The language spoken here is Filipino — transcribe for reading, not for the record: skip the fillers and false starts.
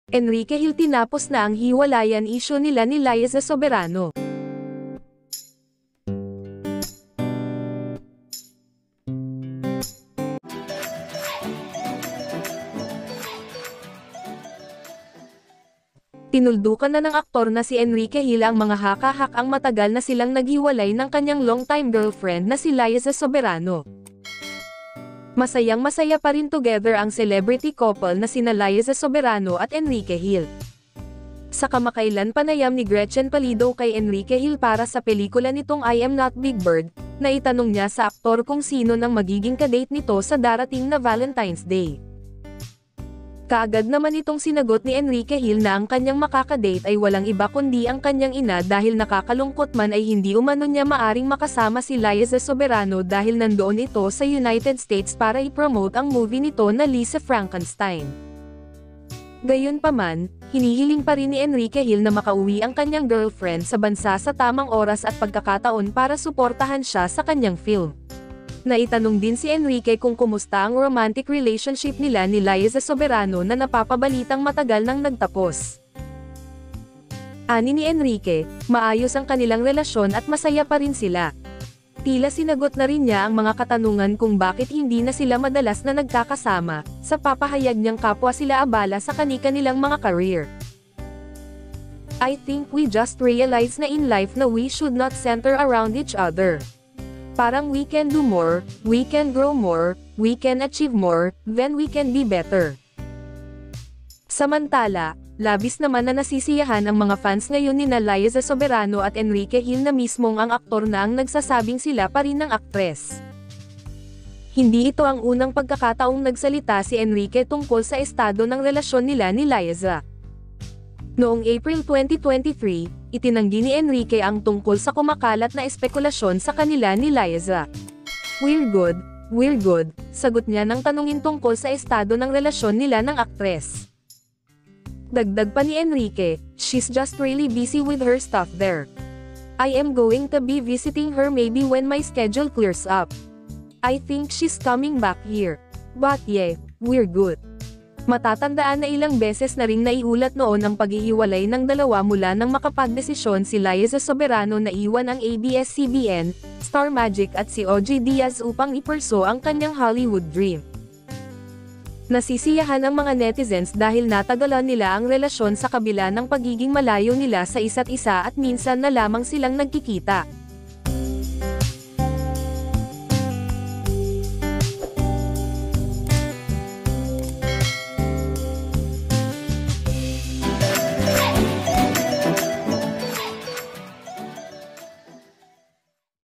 Enrique Hill tinapos na ang hiwalayan issue nila ni Liza Soberano. Tinuldukan na ng aktor na si Enrique Hill ang mga haka-hakang matagal na silang naghiwalay ng kanyang longtime girlfriend na si Liza Soberano. Masayang-masaya pa rin together ang celebrity couple na sina Liza Soberano at Enrique Hill. Sa kamakailan panayam ni Gretchen Pulido kay Enrique Hill para sa pelikula nitong I Am Not Big Bird, naitanong niya sa aktor kung sino nang magiging kadate nito sa darating na Valentine's Day. Kaagad naman itong sinagot ni Enrique Hill na ang kanyang makakadate ay walang iba kundi ang kanyang ina dahil nakakalungkot man ay hindi umano niya maaring makasama si Liza Soberano dahil nandoon ito sa United States para i-promote ang movie nito na Lisa Frankenstein. Gayunpaman, hinihiling pa rin ni Enrique Hill na makauwi ang kanyang girlfriend sa bansa sa tamang oras at pagkakataon para suportahan siya sa kanyang film. Naitanong din si Enrique kung kumusta ang romantic relationship nila ni Liza Soberano na napapabalitang matagal nang nagtapos. Ani ni Enrique, maayos ang kanilang relasyon at masaya pa rin sila. Tila sinagot na rin niya ang mga katanungan kung bakit hindi na sila madalas na nagkakasama, sa papahayag niyang kapwa sila abala sa kani-kanilang mga career. I think we just realized na in life na we should not center around each other. Parang we can do more, we can grow more, we can achieve more, then we can be better. Samantala, labis naman na nasisiyahan ang mga fans ngayon nina Liza Soberano at Enrique Hill na mismong ang aktor na ang nagsasabing sila pa rin ng aktres. Hindi ito ang unang pagkakataong nagsalita si Enrique tungkol sa estado ng relasyon nila ni Liza. Noong April 2023, itinanggi ni Enrique ang tungkol sa kumakalat na espekulasyon sa kanila ni Liza. We're good, sagot niya nang tanungin tungkol sa estado ng relasyon nila ng aktres. Dagdag pa ni Enrique, she's just really busy with her stuff there. I am going to be visiting her maybe when my schedule clears up. I think she's coming back here. But yeah, we're good. Matatandaan na ilang beses na ring naiulat noon ang paghihiwalay ng dalawa mula nang makapagdesisyon si Liza Soberano na iwan ang ABS-CBN, Star Magic at si OG Diaz upang ipurso ang kanyang Hollywood dream. Nasisiyahan ang mga netizens dahil natagalan nila ang relasyon sa kabila ng pagiging malayo nila sa isa't isa at minsan na lamang silang nagkikita.